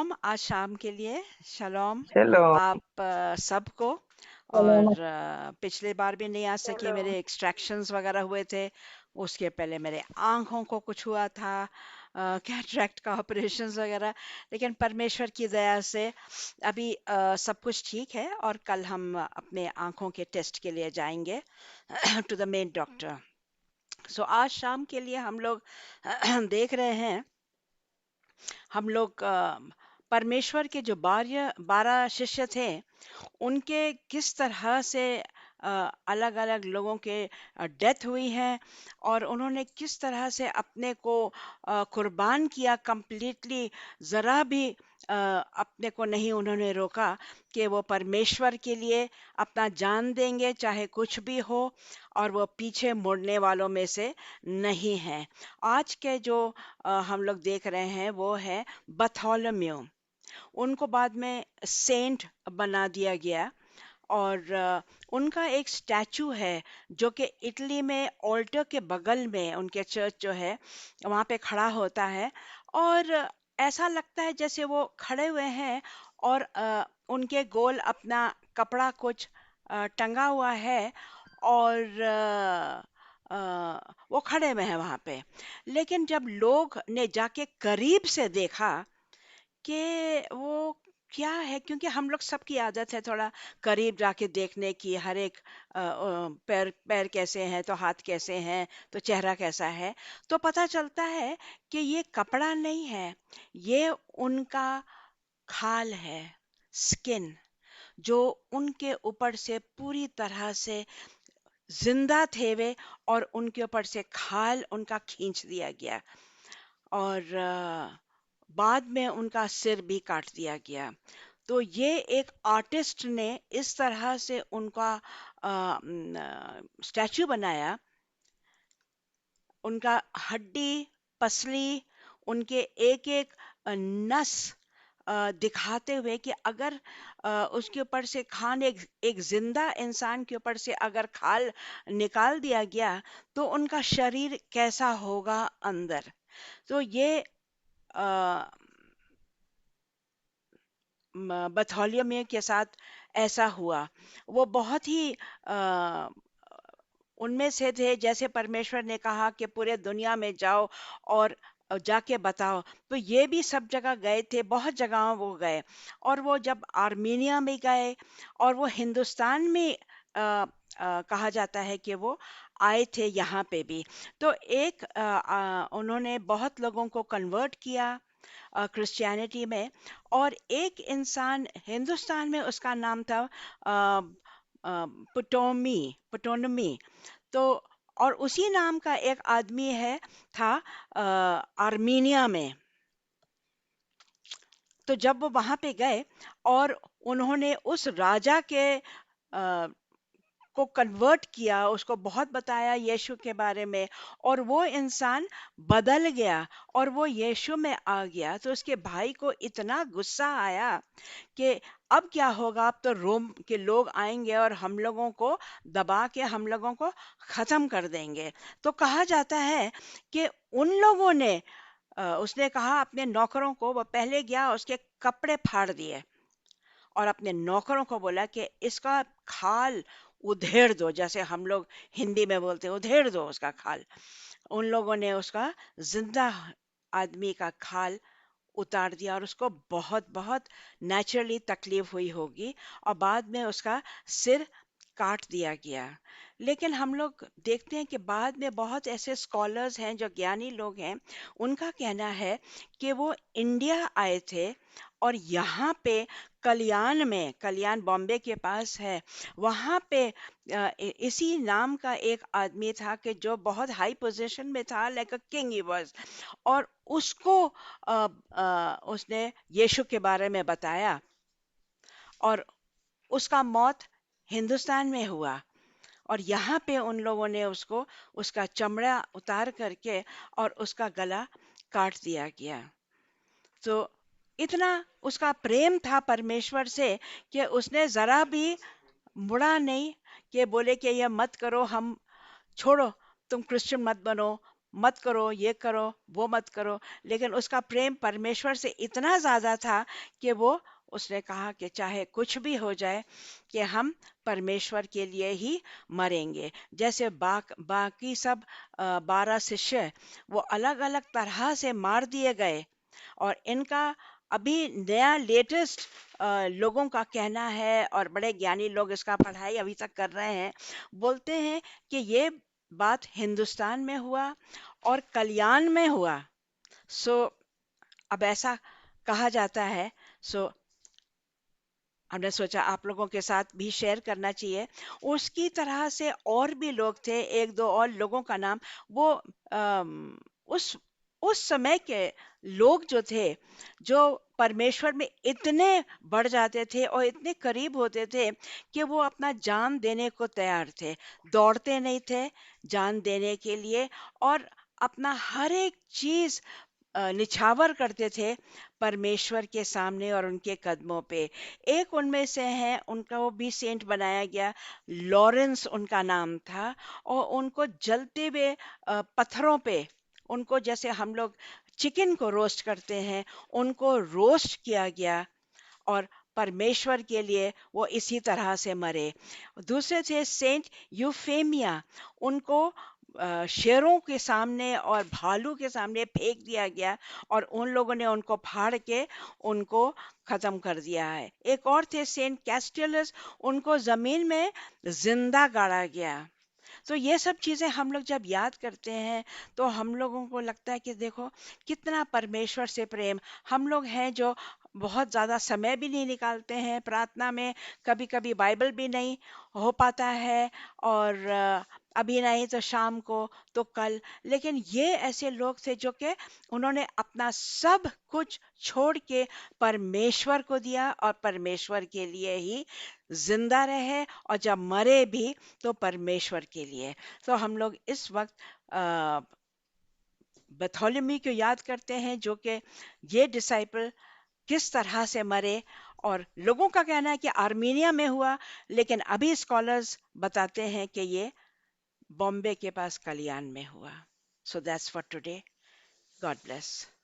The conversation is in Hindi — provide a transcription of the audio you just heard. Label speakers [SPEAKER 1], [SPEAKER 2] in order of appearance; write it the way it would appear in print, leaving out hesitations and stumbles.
[SPEAKER 1] शलोम आज शाम के लिए। शलोम
[SPEAKER 2] चलो।
[SPEAKER 1] आप सबको।
[SPEAKER 2] चलो।
[SPEAKER 1] और पिछले बार भी नहीं आ सके,
[SPEAKER 2] चलो।
[SPEAKER 1] मेरे एक्सट्रैक्शंस वगैरह हुए थे। उसके पहले मेरे आंखों को कुछ हुआ था, कैटरेक्ट का ऑपरेशंस वगैरह। लेकिन परमेश्वर की दया से अभी सब कुछ ठीक है और कल हम अपने आंखों के टेस्ट के लिए जाएंगे टू द मेन डॉक्टर। सो आज शाम के लिए हम लोग देख रहे हैं, हम लोग परमेश्वर के जो 12 शिष्य थे, उनके किस तरह से अलग अलग लोगों के डेथ हुई है और उन्होंने किस तरह से अपने को कुर्बान किया कंप्लीटली। ज़रा भी अपने को नहीं उन्होंने रोका कि वो परमेश्वर के लिए अपना जान देंगे चाहे कुछ भी हो, और वो पीछे मुड़ने वालों में से नहीं है। आज के जो हम लोग देख रहे हैं वो है बथोलोम्यू। उनको बाद में सेंट बना दिया गया और उनका एक स्टैचू है जो कि इटली में ऑल्टर के बगल में उनके चर्च जो है वहाँ पे खड़ा होता है। और ऐसा लगता है जैसे वो खड़े हुए हैं और उनके गोल अपना कपड़ा कुछ टंगा हुआ है और वो खड़े हुए हैं वहाँ पे। लेकिन जब लोग ने जाके करीब से देखा कि वो क्या है, क्योंकि हम लोग सबकी आदत है थोड़ा करीब जाके देखने की, हर एक पैर पैर कैसे हैं तो हाथ कैसे हैं तो चेहरा कैसा है, तो पता चलता है कि ये कपड़ा नहीं है, ये उनका खाल है, स्किन, जो उनके ऊपर से पूरी तरह से जिंदा थे वे, और उनके ऊपर से खाल उनका खींच दिया गया और बाद में उनका सिर भी काट दिया गया। तो ये एक आर्टिस्ट ने इस तरह से उनका स्टैचू बनाया, उनका हड्डी पसली, उनके एक एक नस दिखाते हुए कि अगर उसके ऊपर से खान एक जिंदा इंसान के ऊपर से अगर खाल निकाल दिया गया तो उनका शरीर कैसा होगा अंदर। तो ये बथोलियम के साथ ऐसा हुआ। वो बहुत ही उनमें से थे, जैसे परमेश्वर ने कहा कि पूरे दुनिया में जाओ और जाके बताओ, तो ये भी सब जगह गए थे, बहुत जगहों वो गए। और वो जब आर्मीनिया में गए और वो हिंदुस्तान में कहा जाता है कि वो आए थे यहाँ पे भी। तो एक उन्होंने बहुत लोगों को कन्वर्ट किया क्रिश्चियनिटी में। और एक इंसान हिंदुस्तान में, उसका नाम था पुटोनमी। तो और उसी नाम का एक आदमी है था आर्मीनिया में। तो जब वो वहां पे गए और उन्होंने उस राजा के को कन्वर्ट किया, उसको बहुत बताया यीशु के बारे में, और वो इंसान बदल गया और वो यीशु में आ गया। तो उसके भाई को इतना गुस्सा आया कि अब क्या होगा, अब तो रोम के लोग आएंगे और हम लोगों को दबा के हम लोगों को खत्म कर देंगे। तो कहा जाता है कि उन लोगों ने उसने कहा अपने नौकरों को, वो पहले गया उसके कपड़े फाड़ दिए और अपने नौकरों को बोला कि इसका खाल उधेड़ दो, जैसे हम लोग हिंदी में बोलते हैं उधेड़ दो उसका खाल। उन लोगों ने उसका जिंदा आदमी का खाल उतार दिया और उसको बहुत बहुत नेचुरली तकलीफ हुई होगी और बाद में उसका सिर काट दिया गया। लेकिन हम लोग देखते हैं कि बाद में बहुत ऐसे स्कॉलर्स हैं जो ज्ञानी लोग हैं, उनका कहना है कि वो इंडिया आए थे और यहाँ पे कल्याण बॉम्बे के पास है, वहाँ पे इसी नाम का एक आदमी था कि जो बहुत हाई पोजीशन में था, like a king he was. और उसको उसने यीशु के बारे में बताया और उसका मौत हिंदुस्तान में हुआ। और यहाँ पे उन लोगों ने उसको, उसका चमड़ा उतार करके और उसका गला काट दिया गया। तो इतना उसका प्रेम था परमेश्वर से कि उसने जरा भी मुड़ा नहीं, कि बोले कि ये मत करो, हम छोड़ो, तुम क्रिश्चियन मत बनो, मत करो, ये करो, वो मत करो। लेकिन उसका प्रेम परमेश्वर से इतना ज्यादा था कि वो उसने कहा कि चाहे कुछ भी हो जाए, कि हम परमेश्वर के लिए ही मरेंगे। जैसे बाकी सब 12 शिष्य वो अलग अलग तरह से मार दिए गए, और इनका अभी नया लेटेस्ट लोगों का कहना है, और बड़े ज्ञानी लोग इसका पढ़ाई अभी तक कर रहे हैं, बोलते हैं कि ये बात हिंदुस्तान में हुआ और कल्याण में हुआ। सो अब ऐसा कहा जाता है। सो हमने सोचा आप लोगों के साथ भी शेयर करना चाहिए। उसकी तरह से और भी लोग थे, एक दो और लोगों का नाम, वो उस समय के लोग जो थे, जो परमेश्वर में इतने बढ़ जाते थे और इतने करीब होते थे कि वो अपना जान देने को तैयार थे, दौड़ते नहीं थे जान देने के लिए, और अपना हर एक चीज निछावर करते थे परमेश्वर के सामने और उनके कदमों पे। एक उनमें से है, उनका वो भी सेंट बनाया गया, लॉरेंस उनका नाम था। और उनको जलते हुए पत्थरों पे, उनको जैसे हम लोग चिकन को रोस्ट करते हैं, उनको रोस्ट किया गया, और परमेश्वर के लिए वो इसी तरह से मरे। दूसरे थे सेंट यूफेमिया, उनको शेरों के सामने और भालू के सामने फेंक दिया गया, और उन लोगों ने उनको फाड़ के उनको खत्म कर दिया है। एक और थे सेंट कैस्टलस, उनको जमीन में जिंदा गाड़ा गया। तो ये सब चीजें हम लोग जब याद करते हैं, तो हम लोगों को लगता है कि देखो कितना परमेश्वर से प्रेम। हम लोग हैं जो बहुत ज्यादा समय भी नहीं निकालते हैं प्रार्थना में, कभी कभी बाइबल भी नहीं हो पाता है, और अभी नहीं तो शाम को, तो कल। लेकिन ये ऐसे लोग थे जो कि उन्होंने अपना सब कुछ छोड़ के परमेश्वर को दिया, और परमेश्वर के लिए ही जिंदा रहे, और जब मरे भी तो परमेश्वर के लिए। तो हम लोग इस वक्त अ, बथोलोमी को याद करते हैं, जो कि ये डिसाइपल किस तरह से मरे। और लोगों का कहना है कि आर्मीनिया में हुआ, लेकिन अभी स्कॉलर्स बताते हैं कि ये बॉम्बे के पास कलियान में हुआ। So that's for today. God bless.